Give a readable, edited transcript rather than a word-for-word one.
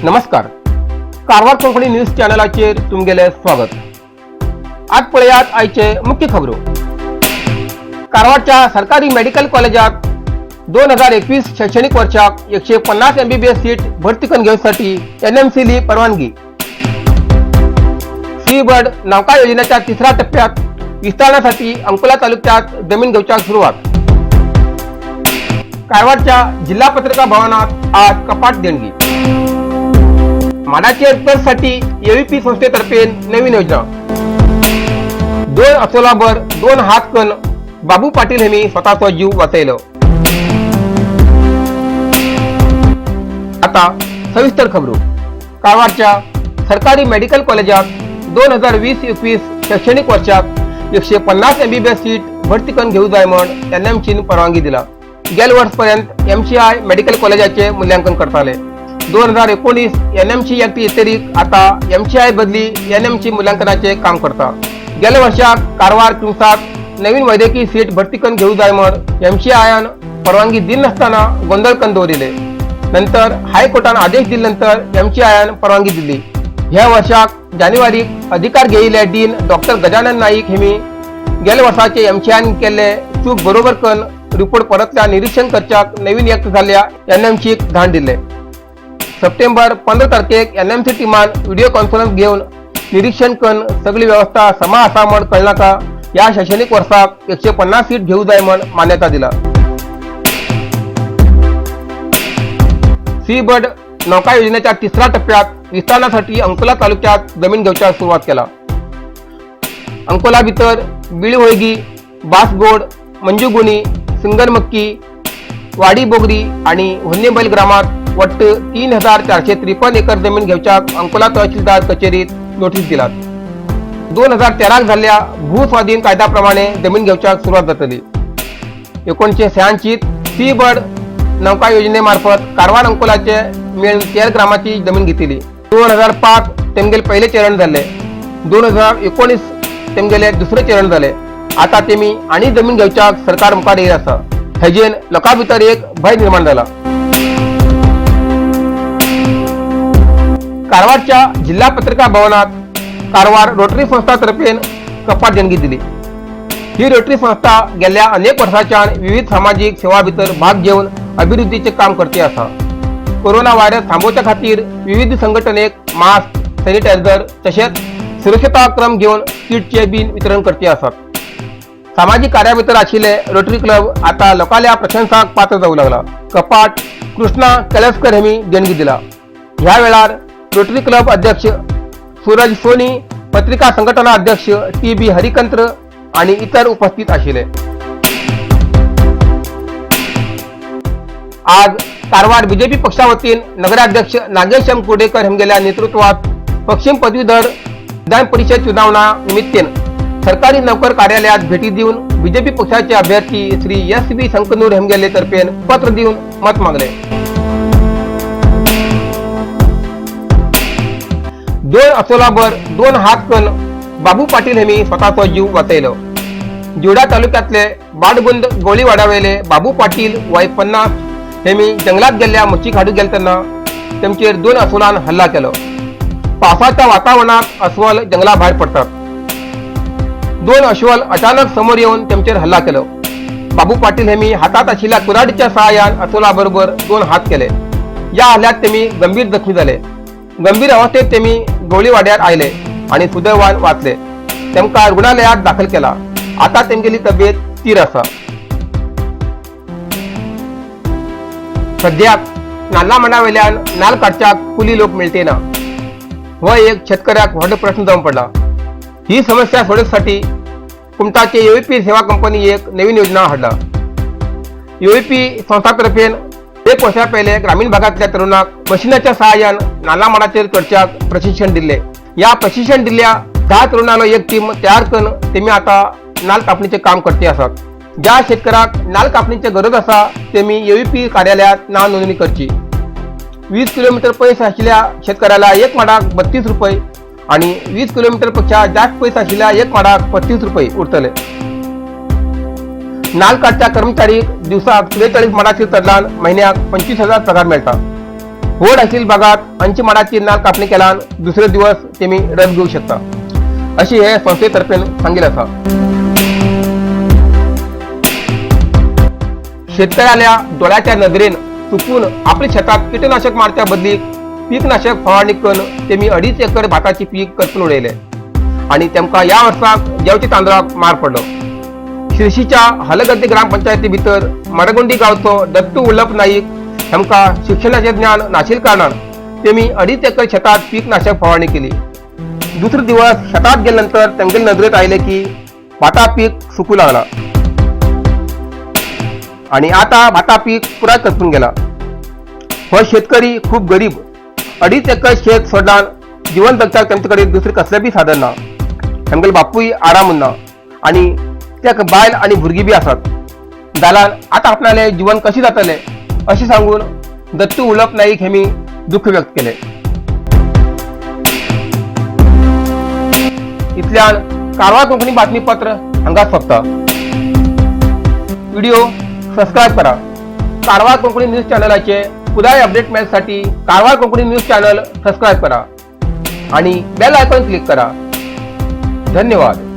नमस्कार. कारवार कोंकणी न्यूज चॅनलाचेर तुमगेले स्वागत. आज पळयात आयचे मुख्य खबरो. कारवारच्या सरकारी मेडिकल कॉलेजात 2021 शैक्षणिक वर्षाक 150 MBBS सीट भरती करून घेवसाठी NMC परवानगी. सी बर्ड नौका योजनेच्या तिसऱ्या टप्प्यात विस्तारण्यासाठी अंकोला तालुक्यात जमीन घेवच्याक सुरुवात. कारवारच्या जिल्हा पत्रिका भवनात आज कपाट देणगी. माडाचे साठी AVP संस्थेतर्फे नवीन योजना. 2 अस्वलाभर 2 हात कन बाबू पाटील यांनी स्वतःचा जीव वाचवला. आता सविस्तर खबरो. कारवारच्या सरकारी मेडिकल कॉलेजात 2020-21 शैक्षणिक वर्षात 150 MBBS सीट भरती करून घेऊ जाय म्हणून NMC परवानगी दिला. गेल्या वर्षपर्यंत MCI मेडिकल कॉलेजाचे मूल्यांकन करताले. 2019 NMC ऍक्ट व्यतिरिक्त आता MCI बदली NMC मूल्यांकनाचे काम करता. गेल्या वर्षात कारवार किंसात नवीन वैद्यकीय सीट भरती करून घेऊ जाय म्हणून MCIन परवानगी दिली नसताना गोंधळ करून दवरिले. नंतर हायकोर्टान आदेश दिल्यानंतर MCIन परवानगी दिली. ह्या वर्षाक जानेवारीक अधिकार घेयिल्ले डीन डॉक्टर गजानन नाईक हेमी गेल्या वर्षाचे MCIन केले चूक बरोबर करून रिपोर्ट परतल्या निरीक्षण करच्याक नवीन ऍक्ट झाल्या NMCक धाड दिले. सप्टेंबर 15 तारखेक NMC टीमान व्हिडिओ कॉन्फरन्स घेऊन निरीक्षण करून सगळी व्यवस्था समा आसा म्हण कळनाका या शैक्षणिक वर्षाक 150 सीट घेऊ जाय म्हण मान्यता दिला. सी बर्ड नौका योजनेच्या तिसऱ्या टप्प्यात विस्तारण्यासाठी अंकोला तालुक्यात जमीन घेवच्याक सुरुवात केला. अंकोला भितर बिळवळगी, बासगोड, मंजुगुणी, सिंगरमक्की, वाडी बोगरी आणि होन्नेबैल ग्रामात वट्ट 3453 एकर जमीन घेवच्याक अंकोला तहसीलदार कचेरीत नोटीस दिलात. 2013 झालेल्या भूस्वाधीन कायद्याप्रमाणे जमीन घेवच्याक सुरुवात जातली. 1986 सी बर्ड नौका योजनेमार्फत कारवार अंकोलाचे मेळून 13 ग्रामाची जमीन घेतली. 2005 तेमगेले पहिले चरण झाले. 2019 तेमगेले दुसरे चरण झाले. आता तेमी आणि जमीन घेवच्याक सरकार मुखार येत आसा. हेजेन लोकां भितर एक भय निर्माण झाला. कारवारच्या जिल्हा पत्रिका भवनात कारवार रोटरी संस्थातर्फे कपाट देणगी दिली. ही रोटरी संस्था गेल्या अनेक वर्षांच्यान विविध सामाजिक सेवा भितर भाग घेऊन अभिवृद्धीचे काम करते आसा. कोरोना व्हायरस थांबवच्या खातीर विविध संघटनेक मास्क, सॅनिटायझर तसेच सुरक्षता क्रम घेऊन किटचे बिन वितरण करते आसात. सामाजिक कार्या भितर आशिल्ले रोटरी क्लब आता लोकांच्या प्रशंसाक पात्र जाऊ लागला. कपाट कृष्णा केलस्कर हेमी देणगी दिला. ह्या वेळार रोटरी क्लब अध्यक्ष सूरज सोनी, पत्रिका संघटना अध्यक्ष TB हरिकंत्र आणि इतर उपस्थित आशिल्ले. आज कारवार BJP पक्षावतीन नगराध्यक्ष नागेश M. कुडेकर हेमगेल्या नेतृत्वात पश्चिम पदवीधर विधान परिषद चुनावणा निमित्तेन सरकारी नौकर कार्यालयात भेटी देऊन BJP पक्षाचे अभ्यर्थी श्री SB संकनूर हेमगेले तर्फे पत्र देऊन मत मागले. 2 अस्वलाभर 2 हात कन बाबू पाटील हेमी स्वतःचा जीव वाचवला. जोडा तालुक्यातले बाडगुंद गोळीवाडावेले बाबू पाटील वय 50 हेमी जंगलात गेल्या मच्छी काढू गेलतना त्यांचेर 2 अस्वलान हल्ला केलो. पावसाच्या वातावरणात अस्वल जंगलाबाहेर पडतात. 2 अस्वल अचानक समोर येऊन त्यांचेर हल्ला केलो. बाबू पाटील हेमी हातात असलेल्या कुऱ्हाडीच्या सहाय्यान अस्वलाबरोबर 2 हात केले. या हल्ल्यात तेमी गंभीर जखमी झाले. गंभीर अवस्थेत तेमी गोळीवाड्यात आयले आणि सुदैवान वाचले. तेमका रुग्णालयात दाखल केला. आता तेमगेली तब्येत स्थिर आसा. सध्याक नाल्ला मंडावेल्यान नाल काडच्याक कुली लोक मिळते ना व एक शेतकऱ्याक व्हड प्रश्न जावन पडला. ही समस्या सोडवण्यासाठी कुमटाचे AVP सेवा कंपनी एक नवीन योजना हाडला. AVP संस्थातर्फे 1 वर्षा पहिले ग्रामीण भागातल्या तरुणाक मशीनाच्या सहाय्यान नाला माडाचेर चढच्याक प्रशिक्षण दिले. या प्रशिक्षण दिल्ल्या 10 तरुणांना एक टीम तयार करून तेमी आता नाल कापणीचे काम करते आसात. ज्या शेतकऱ्याक नाल कापणीची गरज असा तेमी AVP कार्यालयात नाव नोंदणी करची. 20 किलोमीटर पयस असलेल्या शेतकऱ्याला 1 माडाक 32 रुपये आणि 20 किलोमीटर पेक्षा जास्त पयस असलेल्या 1 माडाक 35 रुपये उरतले. नाल काडच्या कर्मचारीक दिवसाक 43 माडाचेर चढलान महिन्याक 25,000 पगार मेळटा. व्हड आशिल्ल्या भागात 80 माडाची नाल कापणी केल्यान दुसरे दिवस तेमी रस घेवंक शकता अशी हे संस्थेतर्फे सांगिल्ले आसा. शेतकऱ्याल्या डोळ्याच्या नदरेन चुकून आपल्या शेतात कीटकनाशक मारच्या बदलीक पीकनाशक फवारणी करून तेमी 2.5 एकर भाताची पीक करपून उडयले आणि तेमकां या वर्साक जेवच्या तांदळाक मार पडलो. शिरशीच्या हलगद्दे ग्रामपंचायती भितर मडगुंडी गांवचो दत्तू उल्लप नाईक हेमकां शिक्षणाचे ज्ञान नाशिल्ल्या कारणान तेमी 2.5 एकर शेतात पीकनाशक फवारणी केली. दुसरे दिवस शेतात गेल्यानंतर तेंगे नदरेत आयले की भाता पीक सुकू लागला आणि आता भाता पीक पुराय करपून गेला. हो शेतकरी खूप गरीब 2.5 एकर शेत सोडल्यान जीवन जगपाक तेमचे कडेन दुसरे कसलें बी साधन ना. तेमगेलो बापूय आराम ना आणि त्याक बायल आणि भुरगीं बी आसात. जाल्यार आतां आपणालें जीवन कशें जातलें अशें सांगून दत्तू उल्लप नाईक हेमी दुःख व्यक्त केलें. इतल्यान कारवार कोंकणी बातमीपत्र हांगा सोंपता. व्हिडिओ सबस्क्राईब करा. कारवार कोंकणी न्यूज चॅनलाचे पुराय अपडेट मेळसाठी Karwar Konkani news channel subscribe करा आणि बेल आयकॉन क्लिक करा. धन्यवाद.